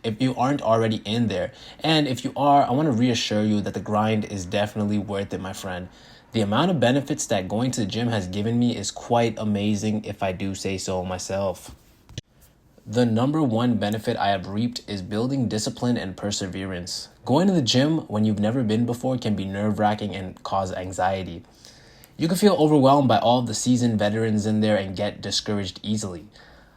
if you aren't already in there. And if you are, I want to reassure you that the grind is definitely worth it, my friend. The amount of benefits that going to the gym has given me is quite amazing, if I do say so myself. The number one benefit I have reaped is building discipline and perseverance. Going to the gym when you've never been before can be nerve-wracking and cause anxiety. You can feel overwhelmed by all of the seasoned veterans in there and get discouraged easily.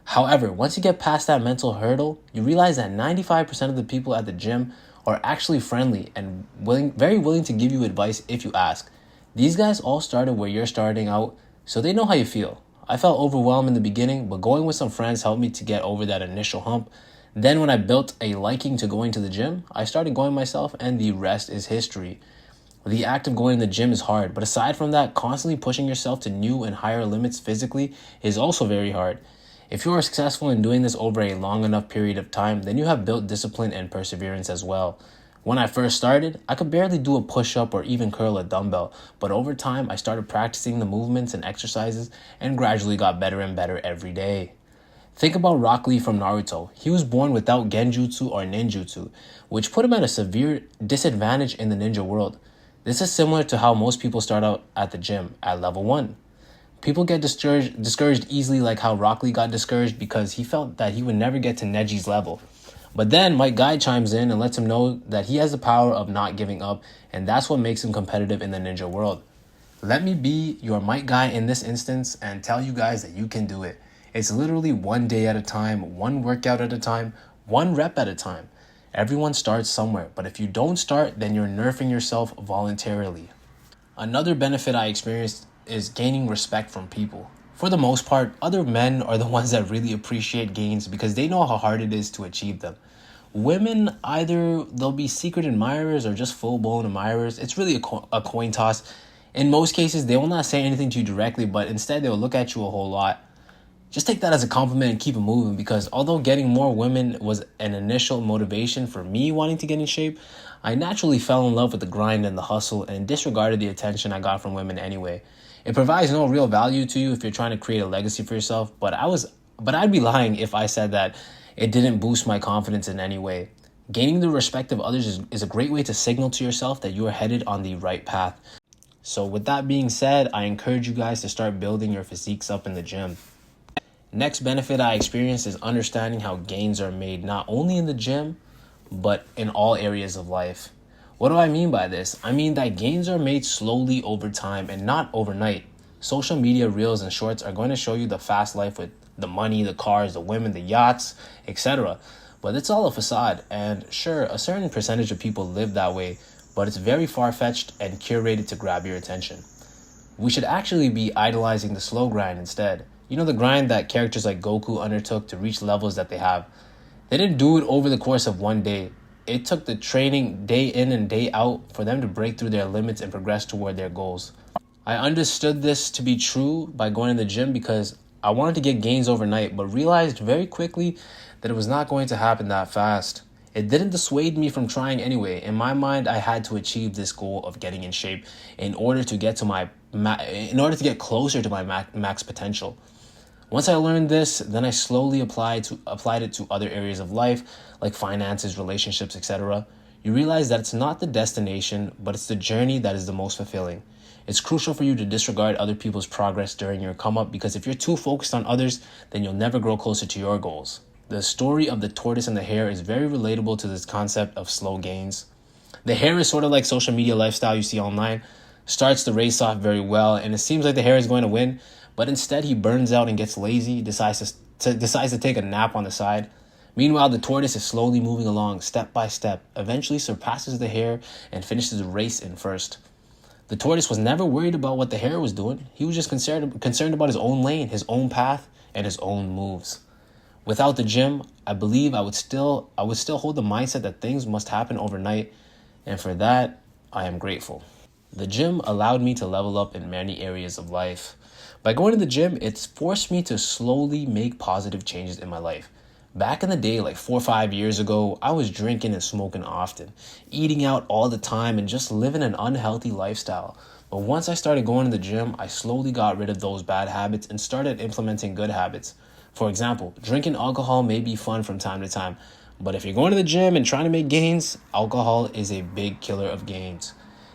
However, once you get past that mental hurdle, you realize that 95% of the people at the gym are actually friendly and very willing to give you advice if you ask. These guys all started where you're starting out, so they know how you feel. I felt overwhelmed in the beginning, but going with some friends helped me to get over that initial hump. Then when I built a liking to going to the gym, I started going myself, and the rest is history. The act of going to the gym is hard, but aside from that, constantly pushing yourself to new and higher limits physically is also very hard. If you are successful in doing this over a long enough period of time, then you have built discipline and perseverance as well. When I first started, I could barely do a push-up or even curl a dumbbell, but over time I started practicing the movements and exercises and gradually got better and better every day. Think about Rock Lee from Naruto. He was born without genjutsu or ninjutsu, which put him at a severe disadvantage in the ninja world. This is similar to how most people start out at the gym at level 1. People get discouraged easily, like how Rock Lee got discouraged because he felt that he would never get to Neji's level. But then Mike Guy chimes in and lets him know that he has the power of not giving up, and that's what makes him competitive in the ninja world. Let me be your Mike Guy in this instance and tell you guys that you can do it. It's literally one day at a time, one workout at a time, one rep at a time. Everyone starts somewhere, but if you don't start, then you're nerfing yourself voluntarily. Another benefit I experienced is gaining respect from people. For the most part, other men are the ones that really appreciate gains because they know how hard it is to achieve them. Women, either they'll be secret admirers or just full-blown admirers. It's really a coin toss. In most cases, they will not say anything to you directly, but instead they'll look at you a whole lot. Just take that as a compliment and keep it moving, because although getting more women was an initial motivation for me wanting to get in shape, I naturally fell in love with the grind and the hustle and disregarded the attention I got from women anyway. It provides no real value to you if you're trying to create a legacy for yourself, but I'd be lying if I said that it didn't boost my confidence in any way. Gaining the respect of others is a great way to signal to yourself that you are headed on the right path. So with that being said, I encourage you guys to start building your physiques up in the gym. Next benefit I experienced is understanding how gains are made not only in the gym, but in all areas of life. What do I mean by this? I mean that gains are made slowly over time and not overnight. Social media reels and shorts are going to show you the fast life with the money, the cars, the women, the yachts, etc. But it's all a facade, and sure, a certain percentage of people live that way, but it's very far-fetched and curated to grab your attention. We should actually be idolizing the slow grind instead. You know, the grind that characters like Goku undertook to reach levels that they have. They didn't do it over the course of one day. It took the training day in and day out for them to break through their limits and progress toward their goals. I understood this to be true by going to the gym because I wanted to get gains overnight, but realized very quickly that it was not going to happen that fast. It didn't dissuade me from trying anyway. In my mind, I had to achieve this goal of getting in shape in order to get closer to my max potential. Once I learned this, then I slowly applied it to other areas of life, like finances, relationships, etc. You realize that it's not the destination, but it's the journey that is the most fulfilling. It's crucial for you to disregard other people's progress during your come up, because if you're too focused on others, then you'll never grow closer to your goals. The story of the tortoise and the hare is very relatable to this concept of slow gains. The hare is sort of like social media lifestyle you see online. Starts the race off very well, and it seems like the hare is going to win, but instead he burns out and gets lazy, decides to take a nap on the side. Meanwhile, the tortoise is slowly moving along step by step, eventually surpasses the hare and finishes the race in first. The tortoise was never worried about what the hare was doing. He was just concerned about his own lane, his own path, and his own moves. Without the gym, I believe I would still hold the mindset that things must happen overnight, and for that, I am grateful. The gym allowed me to level up in many areas of life. By going to the gym, it's forced me to slowly make positive changes in my life. Back in the day, like 4 or 5 years ago, I was drinking and smoking often, eating out all the time, and just living an unhealthy lifestyle. But once I started going to the gym, I slowly got rid of those bad habits and started implementing good habits. For example, drinking alcohol may be fun from time to time, But if you're going to the gym and trying to make gains, alcohol is a big killer of gains.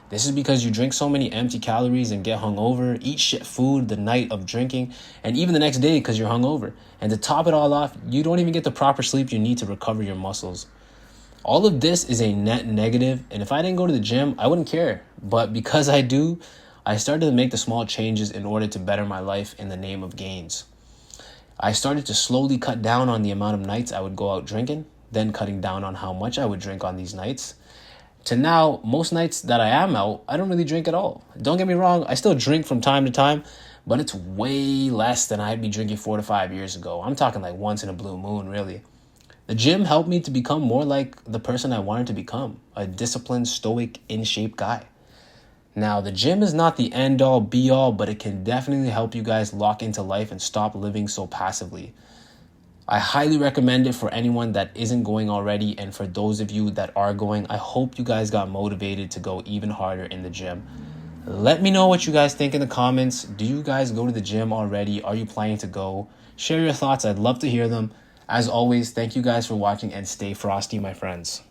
This is because you drink so many empty calories and get hungover, eat shit food the night of drinking, and even the next day because you're hungover. And to top it all off, you don't even get the proper sleep you need to recover your muscles. All of this is a net negative, and if I didn't go to the gym, I wouldn't care. But because I do, I started to make the small changes in order to better my life in the name of gains. I started to slowly cut down on the amount of nights I would go out drinking, then cutting down on how much I would drink on these nights. To now, most nights that I am out, I don't really drink at all. Don't get me wrong, I still drink from time to time, but it's way less than I'd be drinking 4 to 5 years ago. I'm talking like once in a blue moon, really. The gym helped me to become more like the person I wanted to become, a disciplined, stoic, in-shape guy. Now, the gym is not the end-all, be-all, but it can definitely help you guys lock into life and stop living so passively. I highly recommend it for anyone that isn't going already, and for those of you that are going, I hope you guys got motivated to go even harder in the gym. Let me know what you guys think in the comments. Do you guys go to the gym already? Are you planning to go? Share your thoughts. I'd love to hear them. As always, thank you guys for watching and stay frosty, my friends.